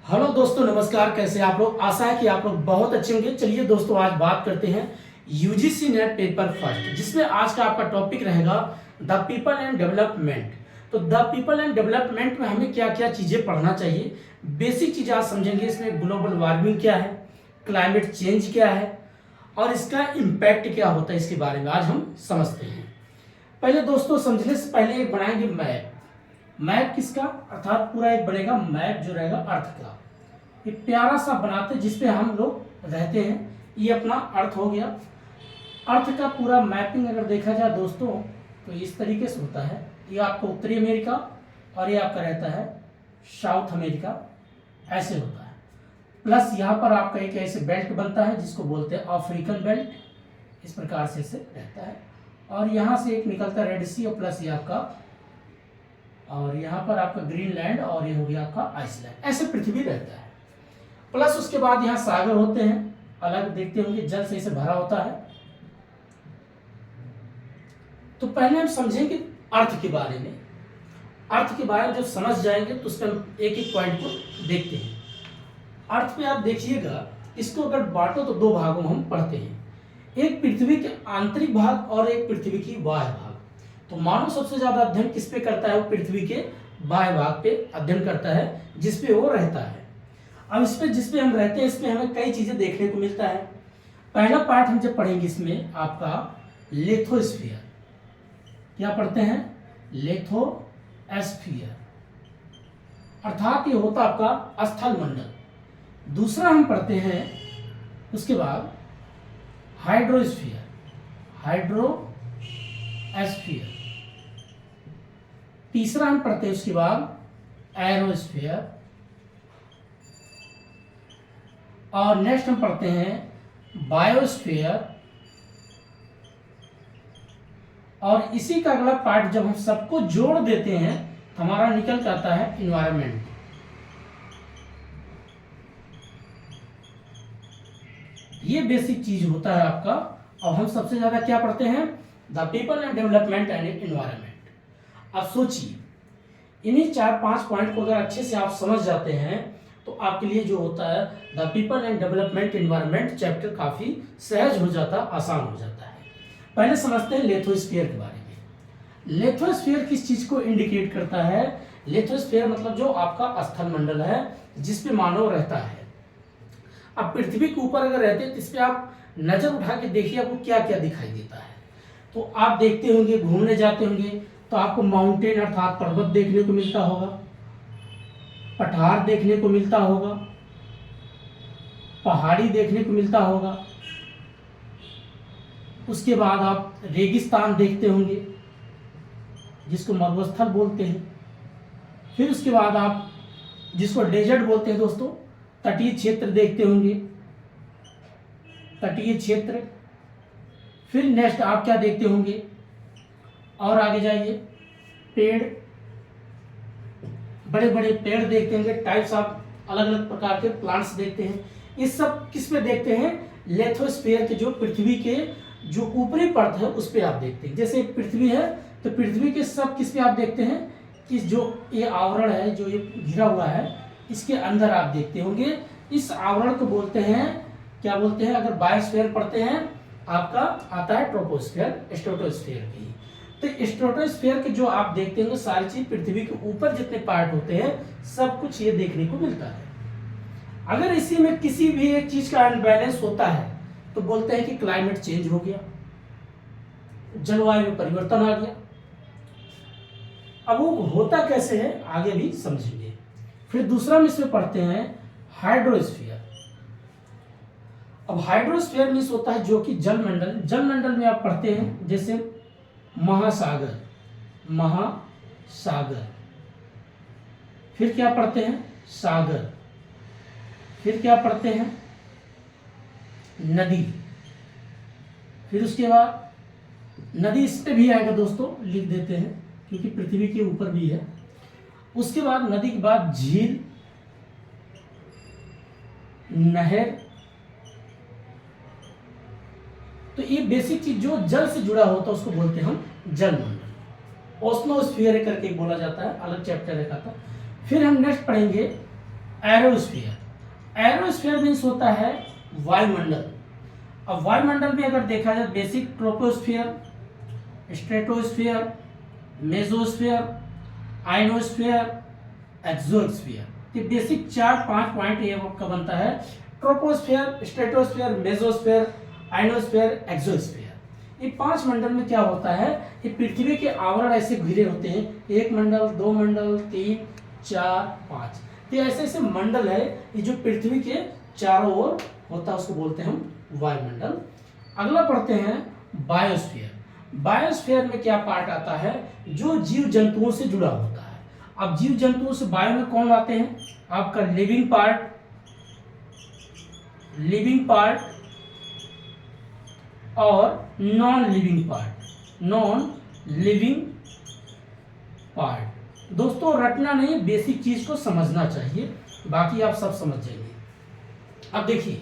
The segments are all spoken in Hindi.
हेलो दोस्तों, नमस्कार। कैसे आप लोग? आशा है कि आप लोग बहुत अच्छे होंगे। चलिए दोस्तों, आज बात करते हैं यूजीसी नेट पेपर फर्स्ट, जिसमें आज का आपका टॉपिक रहेगा द पीपल एंड डेवलपमेंट। तो द पीपल एंड डेवलपमेंट में हमें क्या क्या चीज़ें पढ़ना चाहिए, बेसिक चीज़ आज समझेंगे। इसमें ग्लोबल वार्मिंग क्या है, क्लाइमेट चेंज क्या है और इसका इम्पैक्ट क्या होता है, इसके बारे में आज हम समझते हैं। पहले दोस्तों, समझने से पहले एक बनाएंगे मैप। मैप किसका? अर्थात पूरा एक बनेगा मैप जो रहेगा अर्थ का। एक प्यारा सा बनाते जिसपे हम लोग रहते हैं। ये अपना अर्थ हो गया। अर्थ का पूरा मैपिंग अगर देखा जाए दोस्तों तो इस तरीके से होता है। ये आपको उत्तरी अमेरिका और ये आपका रहता है साउथ अमेरिका, ऐसे होता है। प्लस यहाँ पर आपका एक ऐसे बेल्ट बनता है जिसको बोलते हैं अफ्रीकन बेल्ट, इस प्रकार से ऐसे रहता है। और यहाँ से एक निकलता है रेड सी और प्लस ये आपका, और यहाँ पर आपका ग्रीनलैंड और ये हो गया आपका आइसलैंड, ऐसे पृथ्वी रहता है। प्लस उसके बाद यहाँ सागर होते हैं, अलग देखते होंगे, जल से इसे भरा होता है। तो पहले हम समझेंगे अर्थ के बारे में। अर्थ के बारे में जब समझ जाएंगे तो उसमें हम एक एक पॉइंट को देखते हैं। अर्थ पे आप देखिएगा, इसको अगर बांटो तो दो भागों में हम पढ़ते हैं। एक पृथ्वी के आंतरिक भाग और एक पृथ्वी की बाह्य भाग। तो मानव सबसे ज्यादा अध्ययन किस पे करता है? वो पृथ्वी के बाह्य भाग पे अध्ययन करता है, जिसपे वो रहता है। अब इस पे जिसपे हम रहते हैं, इसमें हमें कई चीजें देखने को मिलता है। पहला पार्ट हम जब पढ़ेंगे इसमें आपका लिथोस्फीयर। क्या पढ़ते हैं? लिथोस्फीयर, अर्थात ये होता आपका स्थल मंडल। दूसरा हम पढ़ते हैं उसके बाद हाइड्रोस्फीयर। हाइड्रोस्फीयर। तीसरा हम पढ़ते हैं उसके बाद एरोस्फीयर। और नेक्स्ट हम पढ़ते हैं बायोस्फीयर। और इसी का अगला पार्ट जब हम सबको जोड़ देते हैं तो हमारा निकल जाता है इन्वायरमेंट। ये बेसिक चीज होता है आपका। और हम सबसे ज्यादा क्या पढ़ते हैं? The people and development and environment. अब सोचिए, इन्हीं 4-5 पॉइंट को अगर अच्छे से आप समझ जाते हैं तो आपके लिए जो होता है the people and development environment chapter काफी सहज हो जाता, आसान हो जाता है। पहले समझते हैं लिथोस्फीयर के बारे में। लिथोस्फीयर किस चीज को इंडिकेट करता है? लिथोस्फीयर मतलब जो आपका स्थल मंडल है जिसपे मानव रहता है। अब पृथ्वी के ऊपर अगर रहते हैं तो इस पे आप नजर उठा के देखिए, आपको क्या क्या दिखाई देता है। तो आप देखते होंगे, घूमने जाते होंगे तो आपको माउंटेन अर्थात पर्वत देखने को मिलता होगा, पठार देखने को मिलता होगा, पहाड़ी देखने को मिलता होगा। उसके बाद आप रेगिस्तान देखते होंगे जिसको मरुस्थल बोलते हैं। फिर उसके बाद आप जिसको डेजर्ट बोलते हैं दोस्तों, तटीय क्षेत्र देखते होंगे, तटीय क्षेत्र। फिर नेक्स्ट आप क्या देखते होंगे? और आगे जाइए, पेड़, बड़े बड़े पेड़ देखते होंगे, टाइप्स ऑफ अलग अलग प्रकार के प्लांट्स देखते हैं। इस सब किस पे देखते हैं? लिथोस्फीयर के जो पृथ्वी के जो ऊपरी परत है उस पे आप देखते हैं। जैसे पृथ्वी है तो पृथ्वी के सब किस पे आप देखते हैं? कि जो ये आवरण है, जो ये घिरा हुआ है, इसके अंदर आप देखते होंगे। इस आवरण को बोलते हैं, क्या बोलते हैं? अगर बायोस्फीयर पढ़ते हैं आपका आता है ट्रोपोस्फीयर, स्ट्रेटोस्फीयर की। तो स्ट्रेटोस्फीयर के जो आप देखते होंगे सारी चीज पृथ्वी के ऊपर जितने पार्ट होते हैं सब कुछ ये देखने को मिलता है। अगर इसी में किसी भी एक चीज का अनबैलेंस होता है तो बोलते हैं कि क्लाइमेट चेंज हो गया, जलवायु में परिवर्तन आ गया। अब वो होता कैसे है आगे भी समझेंगे। फिर दूसरा हम इसमें पढ़ते हैं हाइड्रोस्फीयर। अब हाइड्रोस्फीयर मीन्स होता है जो कि जलमंडल। जलमंडल में आप पढ़ते हैं जैसे महासागर, महासागर। फिर क्या पढ़ते हैं? सागर। फिर क्या पढ़ते हैं? नदी। फिर उसके बाद नदी इस पे भी आएगा दोस्तों, लिख देते हैं क्योंकि पृथ्वी के ऊपर भी है। उसके बाद नदी के बाद झील, नहर। तो ये बेसिक चीज जो जल से जुड़ा होता है उसको बोलते हैं हम जलमंडल। ओस्नोस्फीयर करके बोला जाता है, अलग चैप्टर है का था। फिर हम नेक्स्ट पढ़ेंगे एरोस्फीयर। एरोस्फीयर मीन्स होता है वायुमंडल। अब वायुमंडल में अगर देखा जाए basic troposphere, stratosphere, mesosphere, ionosphere, exosphere. ये बेसिक 4-5 पॉइंट ये का बनता है। Troposphere, stratosphere, mesosphere, ionosphere, exosphere. ये 5 मंडल में क्या होता है, ये पृथ्वी के आवरण ऐसे घिरे होते हैं, 1 मंडल, 2 मंडल, 3, 4, 5। तो ऐसे ऐसे मंडल है ये जो पृथ्वी के चारों ओर होता है, उसको बोलते हैं हम वायुमंडल। अगला पढ़ते हैं बायोस्फीयर। बायोस्फीयर में क्या पार्ट आता है, जो जीव जंतुओं से जुड़ा होता है। अब जीव जंतुओं से बायो में कौन आते हैं, आपका लिविंग पार्ट और नॉन लिविंग पार्ट। दोस्तों रटना नहीं, बेसिक चीज को समझना चाहिए, बाकी आप सब समझ जाएंगे। अब देखिए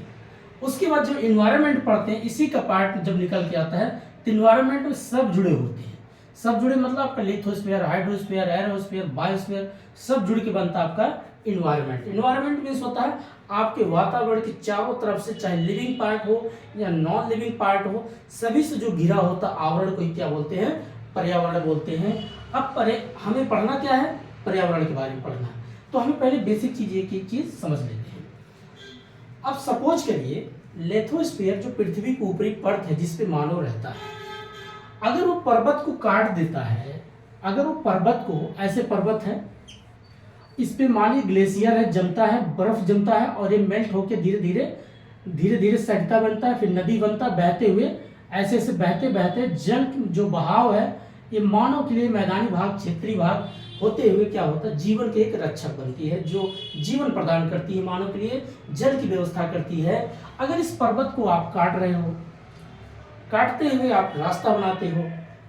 उसके बाद जब इन्वायरमेंट पढ़ते हैं, इसी का पार्ट जब निकल के आता है तो इन्वायरमेंट में सब जुड़े होते हैं। सब जुड़े मतलब आपका लिथोस्फीयर, हाइड्रोस्फीयर, एरोस्फीयर, बायोस्फीयर, सब जुड़ के बनता है आपका इन्वायरमेंट। इन्वायरमेंट मीन्स होता है आपके वातावरण के चारों तरफ से, चाहे लिविंग पार्ट हो या नॉन लिविंग पार्ट हो, सभी से जो घिरा होता आवरण को क्या बोलते हैं, पर्यावरण बोलते हैं। अब हमें पढ़ना क्या है, पर्यावरण के बारे में पढ़ना है, तो हमें पहले बेसिक चीज एक एक चीज समझ लेते हैं। अब सपोज करिए लिथोस्फीयर जो पृथ्वी की ऊपरी परत है जिसपे मानव रहता है, अगर वो पर्वत को काट देता है, अगर वो पर्वत को, ऐसे पर्वत है इस पे मानिए ग्लेशियर है, जमता है, बर्फ जमता है और ये मेल्ट होकर धीरे धीरे सटता बनता है, फिर नदी बनता है, बहते हुए ऐसे ऐसे बहते बहते जल जो बहाव है ये मानव के लिए मैदानी भाग, क्षेत्रीय भाग होते हुए क्या होता है, जीवन के एक रक्षक बनती है, जो जीवन प्रदान करती है, मानव के लिए जल की व्यवस्था करती है। अगर इस पर्वत को आप काट रहे हो, काटते हुए आप रास्ता बनाते हो,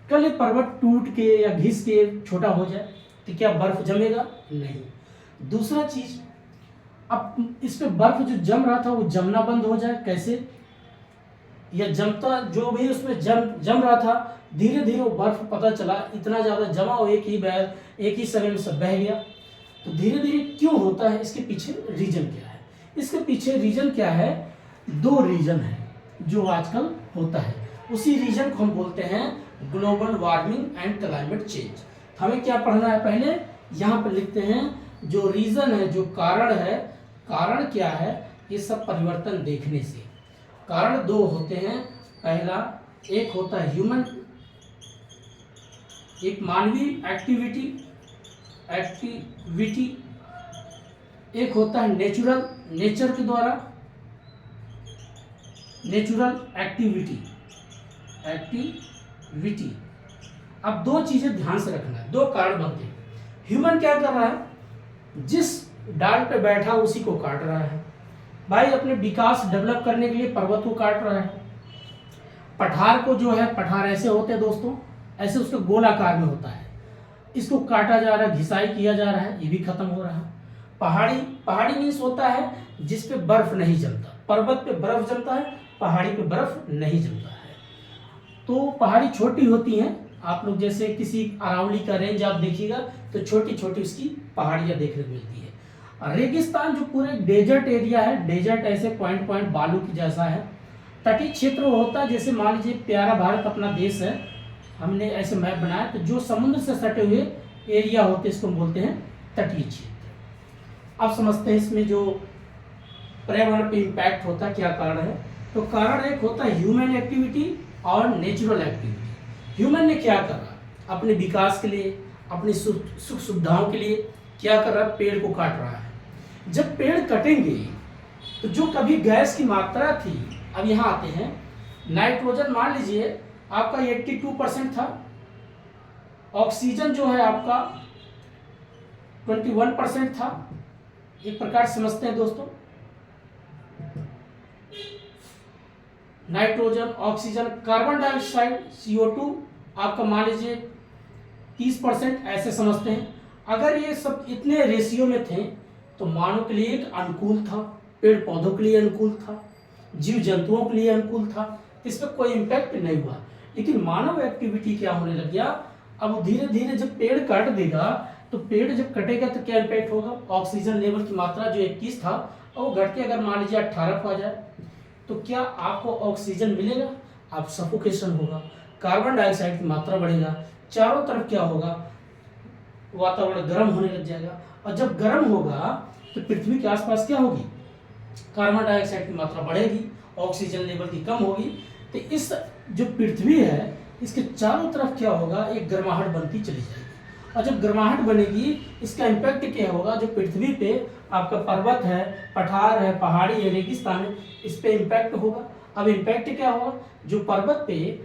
कल ये पर्वत टूट के या घिस के छोटा हो जाए तो क्या बर्फ जमेगा, नहीं। दूसरा चीज, अब इस पे बर्फ जो जम रहा था वो जमना बंद हो जाए, कैसे, या जमता जो भी उसमें जम रहा था, धीरे धीरे वो बर्फ पता चला इतना ज्यादा जमा हो, एक ही समय में सब बह गया। तो धीरे धीरे क्यों होता है, इसके पीछे रीजन क्या है, इसके पीछे रीजन क्या है, 2 रीजन है जो आजकल होता है। उसी रीजन को हम बोलते हैं global warming and climate change. हमें क्या पढ़ना है, पहले यहाँ पर लिखते हैं जो रीजन है, जो कारण है, कारण क्या है, ये सब परिवर्तन देखने से। कारण 2 होते हैं, पहला एक होता है ह्यूमन, एक मानवीय एक्टिविटी, एक होता है नेचर के द्वारा नेचुरल एक्टिविटी। अब 2 चीजें ध्यान से रखना है, 2 कारण बनते हैं। ह्यूमन क्या कर रहा है, जिस डाल पे बैठा उसी को काट रहा है, भाई अपने विकास डेवलप करने के लिए पर्वत को काट रहा है। पठार को जो है, पठार ऐसे होते हैं दोस्तों, ऐसे उसके गोलाकार में होता है, इसको काटा जा रहा है, घिसाई किया जा रहा है, ये भी खत्म हो रहा है। पहाड़ी मीन्स होता है जिस पे बर्फ नहीं जमता, पर्वत पे बर्फ जमता है, पहाड़ी पे बर्फ नहीं जमता है। तो पहाड़ी छोटी होती हैं, आप लोग जैसे किसी अरावली का रेंज आप देखिएगा तो छोटी छोटी उसकी पहाड़ियां देखने को मिलती है। रेगिस्तान जो पूरे डेजर्ट एरिया है, डेजर्ट ऐसे पॉइंट बालू की जैसा है। तटीय क्षेत्र होता है, जैसे मान लीजिए प्यारा भारत अपना देश है, हमने ऐसे मैप बनाया, तो जो समुद्र से सटे हुए एरिया होते हैं इसको हम बोलते हैं तटीय क्षेत्र। अब समझते हैं इसमें जो पर्यावरण पे इम्पैक्ट होता है क्या कारण है। तो कारण एक होता है ह्यूमन एक्टिविटी और नेचुरल एक्टिविटी। ह्यूमन ने क्या करा, अपने विकास के लिए, अपनी सुख सुविधाओं के लिए क्या कर रहा है, पेड़ को काट रहा है। जब पेड़ कटेंगे तो जो कभी गैस की मात्रा थी, अब यहाँ आते हैं, नाइट्रोजन मान लीजिए आपका 82% था, ऑक्सीजन जो है आपका 21% था, एक प्रकार समझते हैं दोस्तों, nitrogen, oxygen, carbon dioxide CO2 आपका मान लीजिए 30%, ऐसे समझते हैं। अगर ये सब इतने रेशियो में थे तो मानव के लिए एक अनुकूल था, पेड़ पौधों के लिए अनुकूल था, जीव जंतुओं के लिए अनुकूल था, इस पर कोई इम्पैक्ट नहीं हुआ। लेकिन मानव एक्टिविटी क्या होने लग गया, अब धीरे धीरे जब पेड़ काट देगा तो पेड़ जब कटेगा तो क्या इम्पैक्ट होगा, ऑक्सीजन लेवल की मात्रा जो 21 था और वो घट के अगर मान लीजिए 18 पर आ जाए तो क्या आपको ऑक्सीजन मिलेगा, आप सफोकेशन होगा, कार्बन डाइऑक्साइड की मात्रा बढ़ेगा, चारों तरफ क्या होगा, वातावरण गर्म होने लग जाएगा। और जब गर्म होगा तो पृथ्वी के आसपास क्या होगी, कार्बन डाइऑक्साइड की मात्रा बढ़ेगी, ऑक्सीजन लेवल की कम होगी। तो इस जो पृथ्वी है इसके चारों तरफ क्या होगा, एक गर्माहट बनती चली जाएगी। और जब गर्माहट बनेगी इसका इम्पैक्ट क्या होगा, जो पृथ्वी पे आपका पर्वत है, पठार है, पहाड़ी है, रेगिस्तान है, इस पे इम्पैक्ट होगा। अब इम्पैक्ट क्या होगा, जो पर्वत पे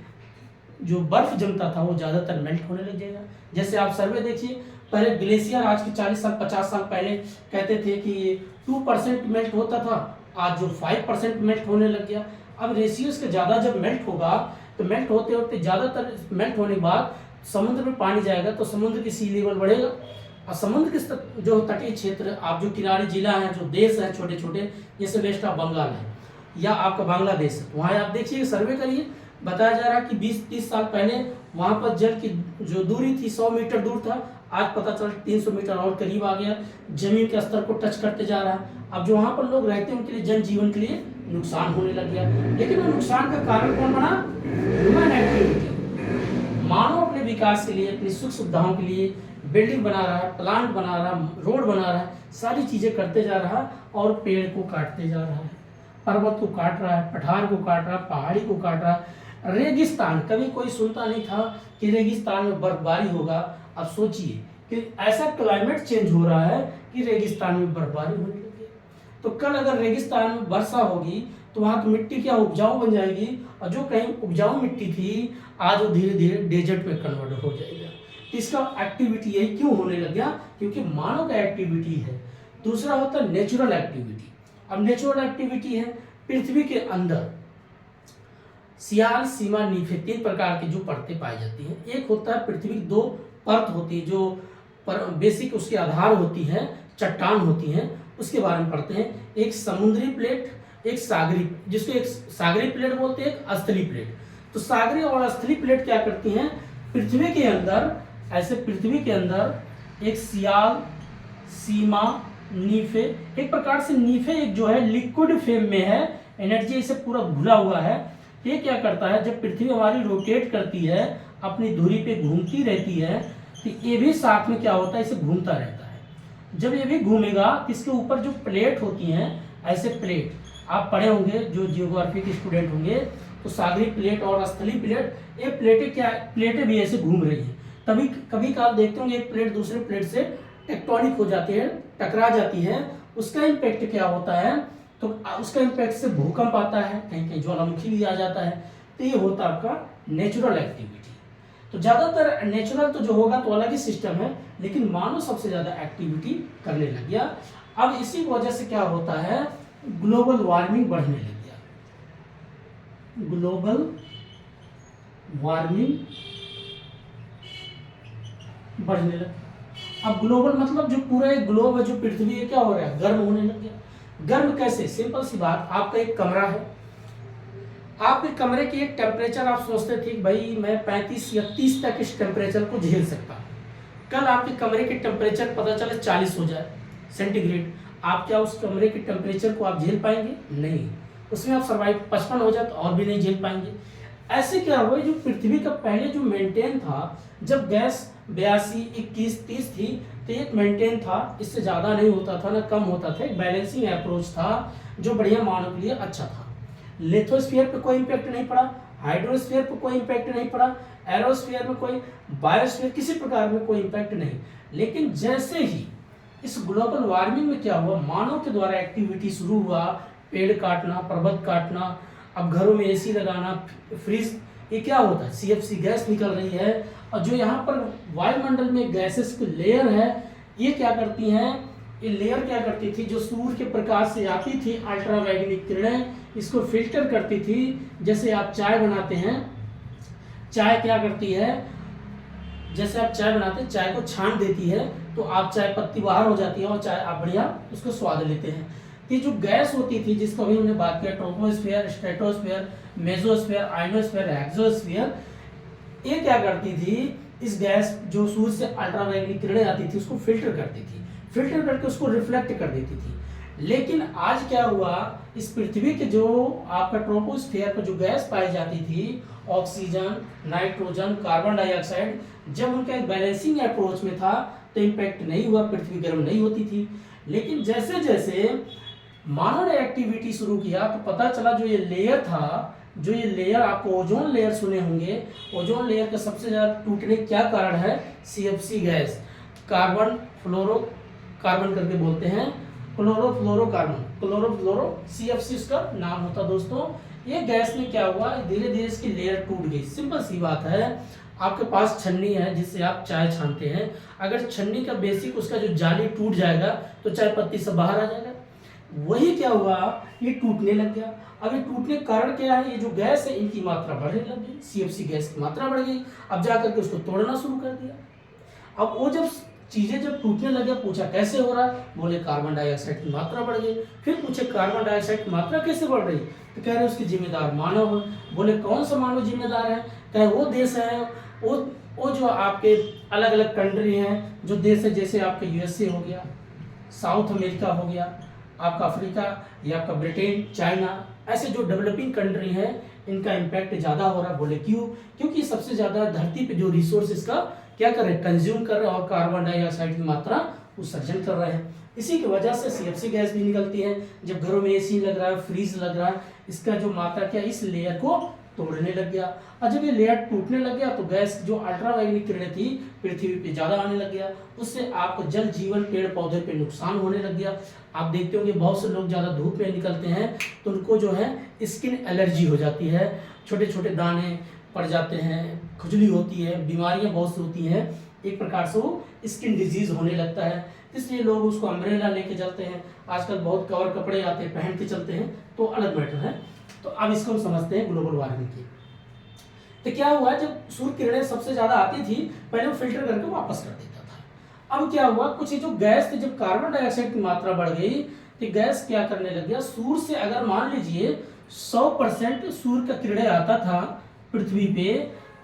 जो बर्फ जमता था वो ज़्यादातर मेल्ट होने लग जाएगा। जैसे आप सर्वे देखिए, पहले ग्लेशियर आज के 40 साल 50 साल पहले कहते थे कि 2% मेल्ट होता था, आज जो 5% मेल्ट होने लग गया। अब रेशियोज के ज़्यादा जब मेल्ट होगा तो मेल्ट होते होते ज़्यादातर मेल्ट होने के बाद समुद्र में पानी जाएगा तो समुद्र की सी लेवल बढ़ेगा। और समुद्र के जो तटीय क्षेत्र, आप जो किनारे जिला हैं, जो देश हैं छोटे छोटे, जैसे वेस्ट ऑफ बंगाल है या आपका बांग्लादेश है, वहाँ आप देखिए सर्वे करिए, बताया जा रहा है कि 20-30 साल पहले वहाँ पर जल की जो दूरी थी 100 मीटर दूर था, आज पता चला 300 मीटर और करीब आ गया, जमीन के स्तर को टच करते जा रहा है। अब जो वहाँ पर लोग रहते हैं उनके लिए जनजीवन के लिए नुकसान होने लग गया। लेकिन वो नुकसान का कारण कौन बना, ह्यूमन एक्टिविटी। मानव अपने विकास के लिए, अपनी सुख सुविधाओं के लिए बिल्डिंग बना रहा है, प्लांट बना रहा है, रोड बना रहा है, सारी चीजें करते जा रहा है और पेड़ को काटते जा रहा है, पर्वत को काट रहा है, पठार को काट रहा है, पहाड़ी को काट रहा है। रेगिस्तान, कभी कोई सुनता नहीं था कि रेगिस्तान में बर्फबारी होगा। अब सोचिए कि ऐसा क्लाइमेट चेंज हो रहा है कि रेगिस्तान में बर्फबारी होने लगी है। तो कल अगर रेगिस्तान में वर्षा होगी तो वहाँ की मिट्टी क्या उपजाऊ बन जाएगी, और जो कहीं उपजाऊ मिट्टी थी आज वो धीरे धीरे डेजर्ट में कन्वर्ट हो जाएगा। तो इसका एक्टिविटी यही क्यों होने लग गया, क्योंकि मानव का एक्टिविटी है। दूसरा होता है नेचुरल एक्टिविटी। अब नेचुरल एक्टिविटी है पृथ्वी के अंदर सियाल, सीमा, नीफे, 3 प्रकार की जो परतें पाई जाती हैं। एक होता है पृथ्वी की 2 परत होती है, जो बेसिक उसके आधार होती है, चट्टान होती हैं, उसके बारे में पढ़ते हैं। एक समुद्री प्लेट, एक सागरी, जिसको एक सागरी प्लेट बोलते हैं, एक स्थली प्लेट। तो सागरी और स्थली प्लेट क्या करती हैं, पृथ्वी के अंदर, ऐसे पृथ्वी के अंदर एक सियाल, सीमा, नीफे, एक प्रकार से नीफे एक जो है लिक्विड फेम में है, एनर्जी इसे पूरा घुला हुआ है। ये क्या करता है, जब पृथ्वी हमारी रोटेट करती है, अपनी धुरी पे घूमती रहती है, तो ये भी साथ में क्या होता है, इसे घूमता रहता है। जब ये भी घूमेगा इसके ऊपर जो प्लेट होती हैं, ऐसे प्लेट आप पढ़े होंगे जो जियोग्राफी के स्टूडेंट होंगे, तो सागरी प्लेट और स्थली प्लेट, ये प्लेटें क्या, प्लेटें भी ऐसे घूम रही हैं। तभी कभी कभार देखते होंगे एक प्लेट दूसरे प्लेट से टेक्टोनिक हो जाती है, टकरा जाती है, उसका इम्पैक्ट क्या होता है, तो उसका इम्पैक्ट से भूकंप आता है, कहीं कहीं ज्वालामुखी भी आ जाता है। तो ये होता है आपका नेचुरल एक्टिविटी। तो ज़्यादातर नेचुरल तो जो होगा तो अलग ही सिस्टम है, लेकिन मानव सबसे ज़्यादा एक्टिविटी करने लग गया। अब इसी वजह से क्या होता है, ग्लोबल वार्मिंग बढ़ने लग गया। ग्लोबल वार्मिंग बढ़ने लग, अब ग्लोबल मतलब जो पूरा एक ग्लोब है, जो पृथ्वी है, क्या हो रहा है, गर्म होने लग गया। गर्म कैसे, सिंपल सी बात, आपका एक कमरा है, आपके कमरे की एक टेम्परेचर आप सोचते थे भाई मैं 35 या 30 तक इस टेम्परेचर को झेल सकता हूँ। कल आपके कमरे के टेम्परेचर पता चले 40 हो जाए सेंटीग्रेड, आप क्या उस कमरे के टेम्परेचर को आप झेल पाएंगे, नहीं। उसमें आप सर्वाइव 55 हो जाए तो और भी नहीं झेल पाएंगे। ऐसे क्या हुआ, जो पृथ्वी का पहले जो मेंटेन था, जब गैस 82, 21, 30 थी तो एक मेंटेन था, इससे ज़्यादा नहीं होता था ना कम होता था, एक बैलेंसिंग अप्रोच था जो बढ़िया मानव के लिए अच्छा था। लिथोस्फीयर पे कोई इम्पैक्ट नहीं पड़ा, हाइड्रोस्फीयर पे कोई इम्पैक्ट नहीं पड़ा, एरोस्फीयर में कोई, बायोस्फीयर किसी प्रकार में कोई इम्पैक्ट नहीं। लेकिन जैसे ही इस ग्लोबल वार्मिंग में क्या हुआ, मानव के द्वारा एक्टिविटी शुरू हुआ, पेड़ काटना, पर्वत काटना, अब घरों में एसी लगाना, फ्रिज, ये क्या होता है, सीएफसी गैस निकल रही है। और जो यहाँ पर वायुमंडल में गैसेस की लेयर है, ये क्या करती हैं, ये लेयर क्या करती थी, जो सूर्य के प्रकाश से आती थी अल्ट्रावायलेट किरणें, इसको फिल्टर करती थी। जैसे आप चाय बनाते हैं, चाय क्या करती है, जैसे आप चाय बनाते हैं, चाय को छान देती है तो आप चाय पत्ती बाहर हो जाती है और चाय आप बढ़िया उसको स्वाद लेते हैं। ये जो गैस होती थी जिसको अभी हमने बात किया, troposphere, stratosphere, mesosphere, ionosphere, exosphere, ये क्या करती थी इस गैस जो सूर्य से अल्ट्रावायलेट किरणें आती थी उसको फिल्टर करती थी, फिल्टर करके उसको रिफ्लेक्ट कर देती थी। लेकिन आज क्या हुआ, इस पृथ्वी के जो आपका ट्रोपोस्फेयर पर जो गैस पाई जाती थी, ऑक्सीजन, नाइट्रोजन, कार्बन डाइऑक्साइड, जब उनका एक बैलेंसिंग अप्रोच में था तो इम्पैक्ट नहीं हुआ, पृथ्वी गर्म नहीं होती थी। लेकिन जैसे जैसे मानव ने एक्टिविटी शुरू किया तो पता चला जो ये लेयर था, जो ये लेयर आपको ओजोन लेयर सुने होंगे, ओजोन लेयर का सबसे ज्यादा टूटने क्या कारण है, सीएफसी गैस, कार्बन फ्लोरो कार्बन करके बोलते हैं, क्लोरोफ्लोरोकार्बन, क्लोरोफ्लोरो सीएफसी उसका नाम होता दोस्तों। ये गैस में क्या हुआ, धीरे धीरे इसकी लेयर टूट गई। सिंपल सी बात है, आपके पास छन्नी है जिससे आप चाय छानते हैं, अगर छन्नी का बेसिक उसका जो जाली टूट जाएगा तो चाय पत्ती से बाहर आ जाएगा। वही क्या हुआ, ये टूटने लग गया। अब ये टूटने का कारण क्या है, ये जो गैस है इनकी मात्रा बढ़ने लग गई, सीएफसी गैस की मात्रा बढ़ गई। अब जाकर के उसको तोड़ना शुरू कर दिया। अब वो जब चीजें जब टूटने लगे, पूछा कैसे हो रहा है, बोले कार्बन डाइऑक्साइड की मात्रा बढ़ गई। फिर पूछे कार्बन डाइऑक्साइड की मात्रा कैसे बढ़ रही, तो कह रहे उसके जिम्मेदार मानव है। बोले कौन सा मानव जिम्मेदार है, कहे वो देश है, वो जो आपके अलग अलग कंट्री हैं, जो देश है, जैसे आपका यूएसए हो गया, साउथ अमेरिका हो गया, आपका अफ्रीका या आपका ब्रिटेन, चाइना, ऐसे जो डेवलपिंग कंट्री हैं इनका इम्पैक्ट ज़्यादा हो रहा है। बोले क्यों, क्योंकि सबसे ज़्यादा धरती पे जो रिसोर्सेज का क्या कर रहे हैं, कंज्यूम कर रहे हैं और कार्बन डाइऑक्साइड की मात्रा उत्सर्जन कर रहे हैं। इसी की वजह से सीएफसी गैस भी निकलती है। जब घरों में एसी लग रहा है, फ्रीज लग रहा है, इसका जो मात्रा क्या इस लेयर को तोड़ने लग गया। और जब ये लेयर टूटने लग गया तो गैस जो अल्ट्रावायलेट किरणें थी पृथ्वी पे ज्यादा आने लग गया, उससे आपको जल जीवन पेड़ पौधे पे नुकसान होने लग गया। आप देखते होंगे बहुत से लोग ज्यादा धूप में निकलते हैं तो उनको जो है स्किन एलर्जी हो जाती है, छोटे छोटे दाने पड़ जाते हैं, खुजली होती है, बीमारियां बहुत सी होती हैं, एक प्रकार से वो स्किन डिजीज होने लगता है। इसलिए लोग उसको अम्ब्रेला लेके चलते हैं। आजकल बहुत कवर कपड़े आते हैं, पहन के चलते हैं, तो अलग मैटर है। तो अब इसको हम समझते हैं ग्लोबल वार्मिंग की। तो क्या हुआ, जब सूर्य किरणें सबसे ज्यादा आती थी पहले वो फिल्टर करके वापस कर देता था। अब क्या हुआ, कुछ ये जो गैस थी, जब कार्बन डाइऑक्साइड की मात्रा बढ़ गई तो गैस क्या करने लग गया, सूर्य से अगर मान लीजिए 100% सूर्य का किरणें आता था पृथ्वी पे,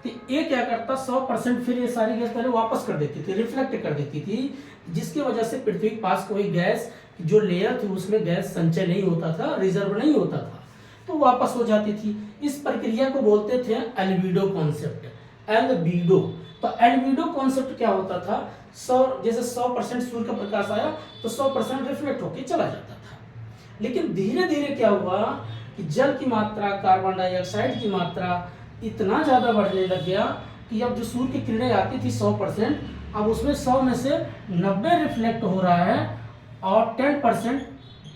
तो ये क्या करता 100% फिर ये सारी गैस पहले वापस कर देती थी, रिफ्लेक्ट कर देती थी, जिसकी वजह से पृथ्वी के पास कोई गैस जो लेयर थी उसमें गैस संचय नहीं होता था, रिजर्व नहीं होता था, तो वापस हो जाती थी। इस प्रक्रिया को बोलते थे एल्बिडो कॉन्सेप्ट, एल्बिडो। तो एल्बिडो कॉन्सेप्ट क्या होता था, 100% सूर्य का प्रकाश आया तो 100% रिफ्लेक्ट होकर चला जाता था। लेकिन धीरे धीरे क्या हुआ कि जल की मात्रा, कार्बन डाइऑक्साइड की मात्रा इतना ज्यादा बढ़ने लग गया कि अब जो सूर्य की किरणें आती थी 100%, अब उसमें 100 में से 90 रिफ्लेक्ट हो रहा है और 10%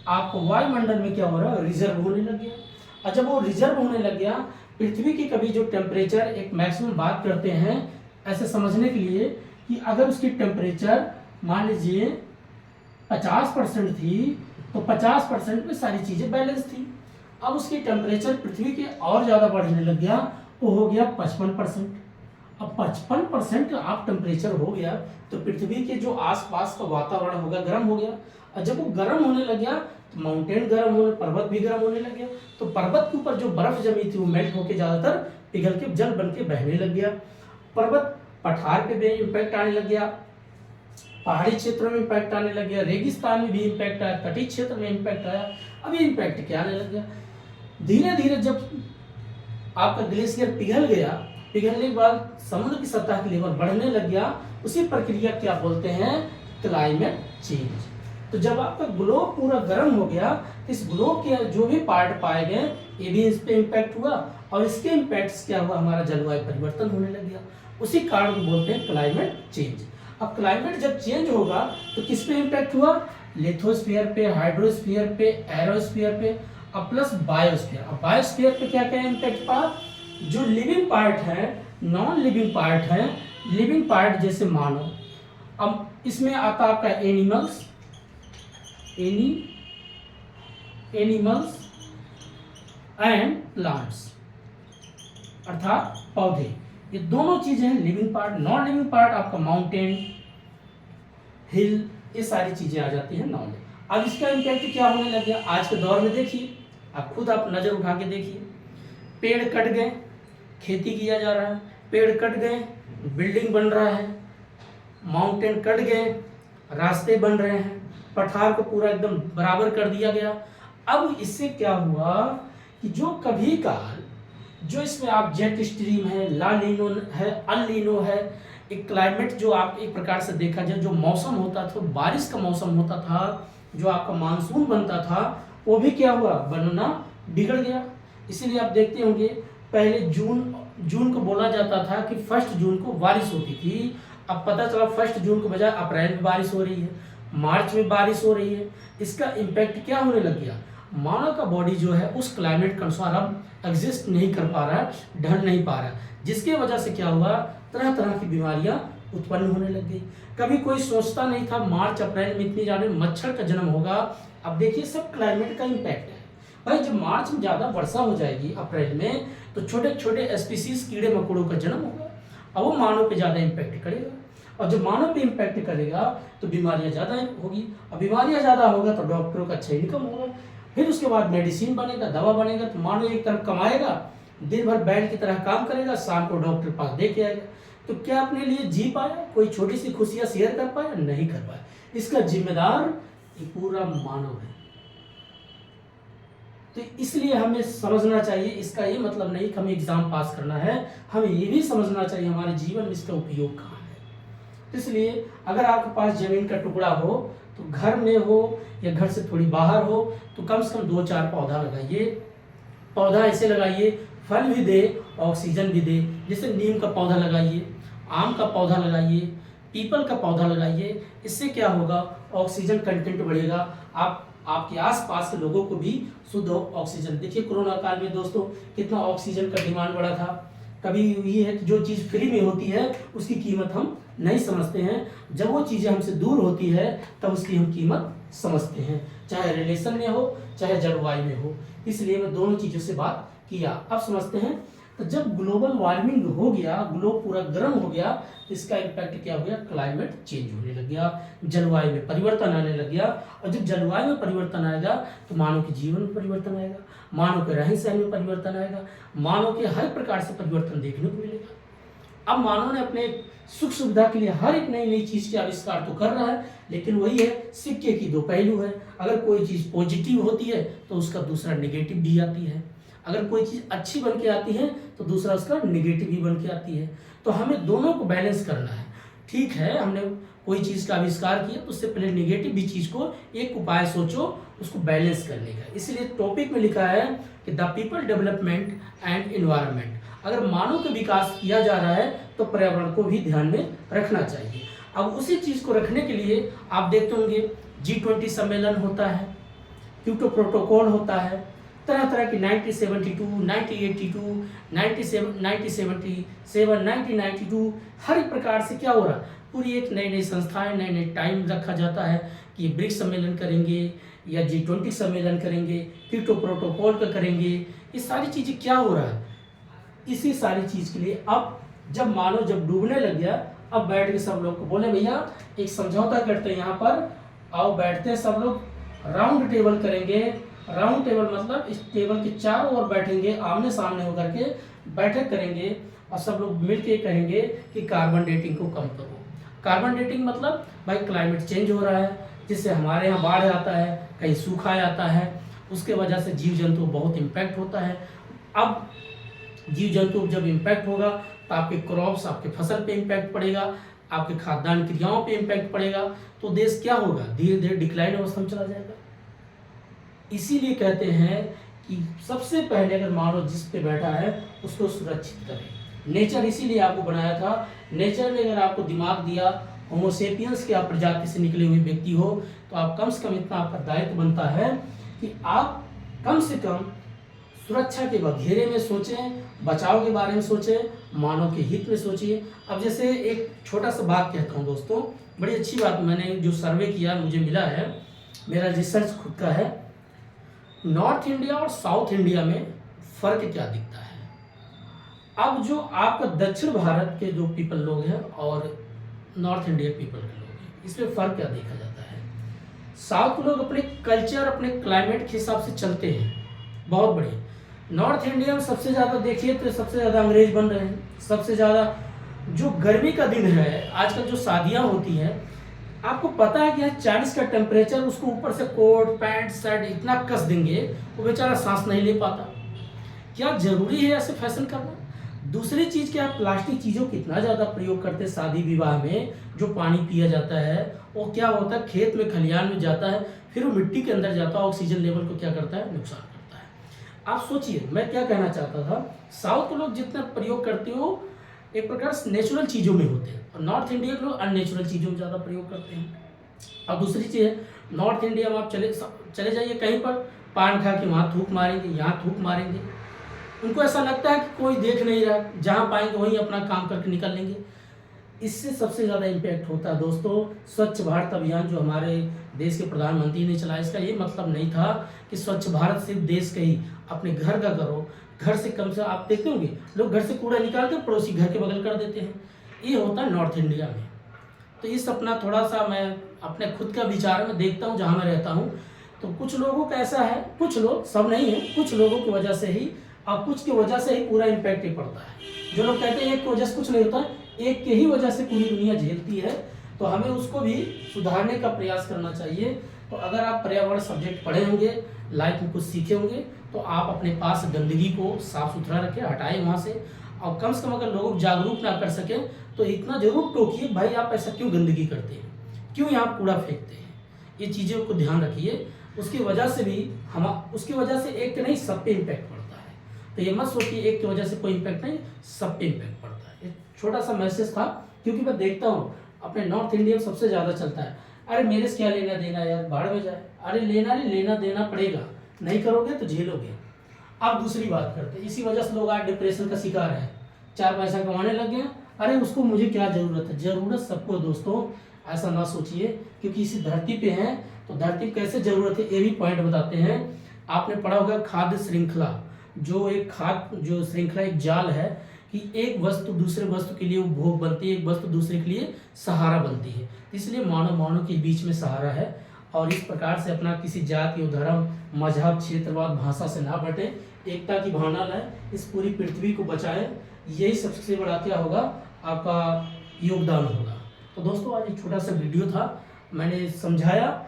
आपको वायुमंडल में क्या हो रहा है, रिजर्व होने लग गया। और जब वो रिजर्व होने लग गया, पृथ्वी की कभी जो टेम्परेचर एक मैक्सिमम बात करते हैं ऐसे समझने के लिए कि अगर उसकी टेम्परेचर मान लीजिए 50% थी तो 50% में सारी चीजें बैलेंस थी। अब उसकी टेम्परेचर पृथ्वी के और ज्यादा बढ़ने लग गया, वो हो गया 55%। अब 55% आप टेम्परेचर हो गया तो पृथ्वी के जो आसपास का वातावरण होगा गर्म हो गया, और जब वो गर्म होने लग गया तो माउंटेन गर्म होने, पर्वत भी गर्म होने लग गया, तो पर्वत के ऊपर जो बर्फ जमी थी वो मेल्ट होकर ज्यादातर पिघल के जल बन के बहने लग गया। पर्वत पठार पे भी इम्पैक्ट आने लग गया, पहाड़ी क्षेत्रों में इम्पैक्ट आने लग गया, रेगिस्तान में भी इम्पैक्ट आया, तटीय क्षेत्र में इम्पैक्ट आया। अब ये इम्पैक्ट क्या आने लग गया, धीरे धीरे जब आपका ग्लेशियर पिघल गया, पिघलने के बाद समुद्र की सतह का लेवल बढ़ने लग गया, उसी प्रक्रिया क्या बोलते हैं, क्लाइमेट चेंज। तो जब आपका ग्लोब पूरा गर्म हो गया तो इस ग्लोब के जो भी पार्ट पाए गए ये भी इस पे इम्पैक्ट हुआ, और इसके इम्पैक्ट क्या हुआ, हमारा जलवायु परिवर्तन होने लग गया। उसी कारण को बोलते हैं क्लाइमेट चेंज। अब क्लाइमेट जब चेंज होगा तो किस पे इम्पैक्ट हुआ, लिथोस्फीयर पे, हाइड्रोस्फीयर पे, एरोस्फीयर पे, अब प्लस बायोस्फीयर। अब बायोस्फीयर पे क्या क्या इम्पैक्ट पड़ा, जो लिविंग पार्ट है, नॉन लिविंग पार्ट है, लिविंग पार्ट जैसे मानव, अब इसमें आता आपका एनिमल्स एंड प्लांट्स, अर्थात पौधे, ये दोनों चीजें हैं living part. Non living part आपका माउंटेन, हिल, ये सारी चीजें आ जाती हैं नॉन। अब इसका इम्पैक्ट क्या होने लग गया आज के दौर में, देखिए आप खुद आप नजर उठा के देखिए, पेड़ कट गए, खेती किया जा रहा है, पेड़ कट गए, बिल्डिंग बन रहा है, माउंटेन कट गए, रास्ते बन रहे हैं, पठार को पूरा एकदम बराबर कर दिया गया। अब इससे क्या हुआ कि जो कभी काल जो इसमें आप जेट स्ट्रीम है, ला नीनो है, अल नीनो है, एक क्लाइमेट जो आप एक प्रकार से देखा जाए जो मौसम होता था, बारिश का मौसम होता था, जो आपका मानसून बनता था, वो भी क्या हुआ, बनना बिगड़ गया। इसीलिए आप देखते होंगे पहले जून को बोला जाता था कि 1 जून को बारिश होती थी, अब पता चला 1 जून को बजाय अप्रैल में बारिश हो रही है, मार्च में बारिश हो रही है। इसका इम्पैक्ट क्या होने लग गया, मानव का बॉडी जो है उस क्लाइमेट के अनुसार अब एग्जिस्ट नहीं कर पा रहा है, ढल नहीं पा रहा है, जिसके वजह से क्या हुआ, तरह तरह की बीमारियां उत्पन्न होने लग गई। कभी कोई सोचता नहीं था मार्च अप्रैल में इतनी ज़्यादा मच्छर का जन्म होगा। अब देखिए सब क्लाइमेट का इम्पैक्ट है भाई। जब मार्च में ज़्यादा वर्षा हो जाएगी अप्रैल में, तो छोटे छोटे स्पीसीज कीड़े मकोड़ों का जन्म होगा, और वो मानव पे ज़्यादा इम्पैक्ट करेगा, और जब मानव पे इम्पैक्ट करेगा तो बीमारियां ज़्यादा होगी, और बीमारियां ज़्यादा होगा तो डॉक्टरों का अच्छा इनकम होगा, फिर उसके बाद मेडिसिन बनेगा, दवा बनेगा, तो मानव एक तरफ कमाएगा, दिन भर बैठ की तरह काम करेगा, शाम को डॉक्टर पास दे के आएगा, तो क्या अपने लिए जी पाया, कोई छोटी सी खुशियां शेयर कर पाया, नहीं कर पाया। इसका जिम्मेदार ये पूरा मानव है। तो इसलिए हमें समझना चाहिए, इसका ये मतलब नहीं कि हमें एग्जाम पास करना है, हमें ये भी समझना चाहिए हमारे जीवन में इसका उपयोग कहाँ है। इसलिए अगर आपके पास जमीन का टुकड़ा हो, तो घर में हो या घर से थोड़ी बाहर हो, तो कम से कम 2-4 पौधा लगाइए। पौधा ऐसे लगाइए फल भी दे, ऑक्सीजन भी दे। जैसे नीम का पौधा लगाइए, आम का पौधा लगाइए, पीपल का पौधा लगाइए। इससे क्या होगा, ऑक्सीजन कंटेंट बढ़ेगा, आपके आसपास के लोगों को भी शुद्ध ऑक्सीजन। देखिए कोरोना काल में दोस्तों कितना ऑक्सीजन का डिमांड बढ़ा था। कभी ये है कि जो चीज़ फ्री में होती है उसकी कीमत हम नहीं समझते हैं, जब वो चीज़ें हमसे दूर होती है तब उसकी हम कीमत समझते हैं, चाहे रिलेशन में हो चाहे जलवायु में हो। इसलिए मैं दोनों चीज़ों से बात किया। अब समझते हैं, तो जब ग्लोबल वार्मिंग हो गया, ग्लोब पूरा गर्म हो गया, तो इसका इम्पैक्ट क्या हो गया, क्लाइमेट चेंज होने लग गया, जलवायु में परिवर्तन आने लग गया। और जब जलवायु में परिवर्तन आएगा तो मानव के जीवन में परिवर्तन आएगा, मानव के रहन सहन में परिवर्तन आएगा, मानव के हर प्रकार से परिवर्तन देखने को मिलेगा। अब मानव ने अपने सुख सुविधा के लिए हर एक नई नई चीज़ के आविष्कार तो कर रहा है, लेकिन वही है, सिक्के की दो पहलू है। अगर कोई चीज़ पॉजिटिव होती है तो उसका दूसरा नेगेटिव भी आती है, अगर कोई चीज़ अच्छी बन के आती है तो दूसरा उसका नेगेटिव भी बन के आती है। तो हमें दोनों को बैलेंस करना है। ठीक है, हमने कोई चीज़ का आविष्कार किया तो उससे पहले नेगेटिव भी चीज़ को एक उपाय सोचो उसको बैलेंस करने का। इसलिए टॉपिक में लिखा है कि the people development and environment. अगर मानव का विकास किया जा रहा है तो पर्यावरण को भी ध्यान में रखना चाहिए। अब उसी चीज़ को रखने के लिए आप देखते होंगे G20 सम्मेलन होता है, क्योटो प्रोटोकॉल होता है, तरह तरह की 1972, 1982, 1977, 1992 हर एक प्रकार से क्या हो रहा है, पूरी एक नई नई संस्थाएं, नए नए टाइम रखा जाता है कि ये ब्रिक्स सम्मेलन करेंगे या G20 सम्मेलन करेंगे, क्योटो प्रोटोकॉल का करेंगे। ये सारी चीज़ें क्या हो रहा है, इसी सारी चीज़ के लिए अब जब मानव जब डूबने लग गया, अब बैठ के सब लोग को बोले भैया एक समझौता करते हैं, यहाँ पर आओ बैठते हैं, सब लोग राउंड टेबल करेंगे। राउंड टेबल मतलब इस टेबल के चारों ओर बैठेंगे, आमने सामने होकर के बैठक करेंगे और सब लोग मिलके कहेंगे कि कार्बन डेटिंग को कम करो। कार्बन डेटिंग मतलब भाई क्लाइमेट चेंज हो रहा है, जिससे हमारे यहाँ बाढ़ आता है, कहीं सूखा आता है, उसके वजह से जीव जंतु बहुत इम्पैक्ट होता है। अब जीव जंतु जब इम्पैक्ट होगा तो आपके क्रॉप्स, आपके फसल पे इम्पैक्ट पड़ेगा, आपके खाद्यान्न क्रियाओं पे इम्पैक्ट पड़ेगा, तो देश क्या होगा, धीरे धीरे डिक्लाइन अवस्था में चला जाएगा। इसीलिए कहते हैं कि सबसे पहले अगर मानव जिस पे बैठा है उसको सुरक्षित करें। नेचर इसीलिए आपको बनाया था, नेचर ने अगर आपको दिमाग दिया, होमोसेपियंस के आप प्रजाति से निकले हुए व्यक्ति हो, तो आप कम से कम इतना आपका दायित्व बनता है कि आप कम से कम सुरक्षा के घेरे में सोचें, बचाव के बारे में सोचें, मानव के हित में सोचिए। अब जैसे एक छोटा सा बात कहता हूँ दोस्तों, बड़ी अच्छी बात, मैंने जो सर्वे किया मुझे मिला है, मेरा रिसर्च खुद का है, नॉर्थ इंडिया और साउथ इंडिया में फ़र्क क्या दिखता है। अब जो आपका दक्षिण भारत के जो पीपल लोग हैं और नॉर्थ इंडिया पीपल के लोग हैं, इसमें फ़र्क क्या देखा जाता है। साउथ लोग अपने कल्चर, अपने क्लाइमेट के हिसाब से चलते हैं, बहुत बढ़िया। नॉर्थ इंडिया में सबसे ज़्यादा देखिए तो सबसे ज़्यादा अंग्रेज बन रहे हैं, सबसे ज़्यादा जो गर्मी का दिन है, आजकल जो शादियां होती हैं, आपको पता है कि यहाँ 40 का टेम्परेचर, उसको ऊपर से कोट पैंट शर्ट इतना कस देंगे, वो बेचारा सांस नहीं ले पाता। क्या जरूरी है ऐसे फैशन करना? दूसरी चीज क्या है, प्लास्टिक चीजों कितना ज्यादा प्रयोग करते हैं शादी विवाह में। जो पानी पिया जाता है वो क्या होता है, खेत में खलिहान में जाता है, फिर वो मिट्टी के अंदर जाता है, ऑक्सीजन लेवल को क्या करता है, नुकसान करता है। आप सोचिए मैं क्या कहना चाहता था, साउथ के लोग जितना प्रयोग करते हो एक प्रकार से नेचुरल चीज़ों में होते हैं, और नॉर्थ इंडिया के लोग अननेचुरल चीज़ों में ज़्यादा प्रयोग करते हैं। और दूसरी चीज़ है, नॉर्थ इंडिया में आप चले जाइए कहीं पर, पान खा के वहाँ थूक मारेंगे, यहाँ थूक मारेंगे। उनको ऐसा लगता है कि कोई देख नहीं रहा, जहाँ पाएंगे वहीं अपना काम करके निकल लेंगे। इससे सबसे ज़्यादा इम्पैक्ट होता है दोस्तों स्वच्छ भारत अभियान जो हमारे देश के प्रधानमंत्री ने चलाया। इसका ये मतलब नहीं था कि स्वच्छ भारत सिर्फ देश का ही, अपने घर का करो, घर से कम से आप देखते होंगे लोग घर से कूड़ा निकाल कर पड़ोसी घर के बगल कर देते हैं। ये होता है नॉर्थ इंडिया में। तो इस अपना थोड़ा सा मैं अपने खुद का विचार में देखता हूँ जहाँ मैं रहता हूँ, तो कुछ लोगों का ऐसा है, कुछ लोग, सब नहीं है, कुछ लोगों की वजह से ही और कुछ की वजह से ही पूरा इम्पैक्ट ही पड़ता है। जो लोग कहते हैं एक की वजह से कुछ नहीं होता, एक के ही वजह से पूरी दुनिया झेलती है, तो हमें उसको भी सुधारने का प्रयास करना चाहिए। तो अगर आप पर्यावरण सब्जेक्ट पढ़े होंगे, लाइफ में कुछ सीखे होंगे, तो आप अपने पास गंदगी को साफ सुथरा रखें, हटाएं वहाँ से। और कम से कम अगर लोग जागरूक ना कर सकें तो इतना जरूर टोकिए, भाई आप ऐसा क्यों गंदगी करते हैं, क्यों यहाँ कूड़ा फेंकते हैं, ये चीज़ों को ध्यान रखिए। उसकी वजह से भी उसकी वजह से एक नहीं सब पे इम्पैक्ट पड़ता है। तो ये मत सोचिए एक की वजह से कोई इम्पैक्ट नहीं, सब पे इम्पैक्ट पड़ता है। छोटा सा मैसेज था, क्योंकि मैं देखता हूँ अपने नॉर्थ इंडिया में सबसे ज़्यादा चलता है, अरे मेरे से क्या लेना देना यार, भाड़ में जाए, अरे लेना नहीं, लेना देना पड़ेगा, नहीं करोगे तो झेलोगे। अब दूसरी बात करते हैं, इसी वजह से लोग आज डिप्रेशन का शिकार है, 4 पैसा कमाने लग गए, अरे उसको मुझे क्या ज़रूरत है। ज़रूरत सबको दोस्तों, ऐसा ना सोचिए, क्योंकि इसी धरती पे हैं तो धरती कैसे ज़रूरत है ये भी पॉइंट बताते हैं। आपने पढ़ा होगा खाद्य श्रृंखला, जो श्रृंखला एक जाल है कि एक वस्तु दूसरे वस्तु के लिए उपभोग बनती है, एक वस्तु दूसरे के लिए सहारा बनती है। इसलिए मानव के बीच में सहारा है, और इस प्रकार से अपना किसी जाति, धर्म, मजहब, क्षेत्रवाद, भाषा से ना बटे, एकता की भावना लाए, इस पूरी पृथ्वी को बचाए। यही सबसे बड़ा क्या होगा, आपका योगदान होगा। तो दोस्तों आज एक छोटा सा वीडियो था, मैंने समझाया,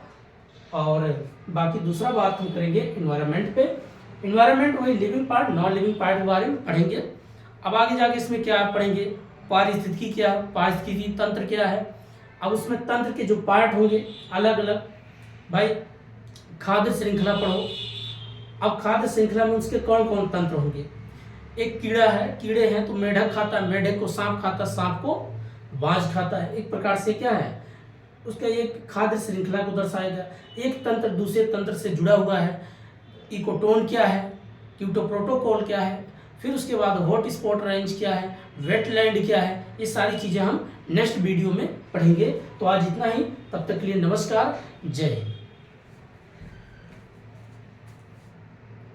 और बाकी दूसरा बात हम करेंगे इन्वायरमेंट पे। इन्वायरमेंट वही living part, non living part के बारे में पढ़ेंगे। अब आगे जाके इसमें क्या पढ़ेंगे, पारिस्थितिकी तंत्र क्या है। अब उसमें तंत्र के जो पार्ट होंगे अलग अलग, भाई खाद्य श्रृंखला पढ़ो। अब खाद्य श्रृंखला में उसके कौन कौन तंत्र होंगे। एक कीड़ा है, कीड़े हैं तो मेढक खाता है, मेढक को सांप खाता है, सांप को बाज खाता है। एक प्रकार से क्या है, उसका एक खाद्य श्रृंखला को दर्शाएगा। एक तंत्र दूसरे तंत्र से जुड़ा हुआ है। इकोटोन क्या है, क्यूटो प्रोटोकॉल क्या है, फिर उसके बाद हॉट स्पॉट रेंज क्या है, वेटलैंड क्या है, ये सारी चीज़ें हम नेक्स्ट वीडियो में पढ़ेंगे। तो आज इतना ही, तब तक के लिए नमस्कार, जय हिंद।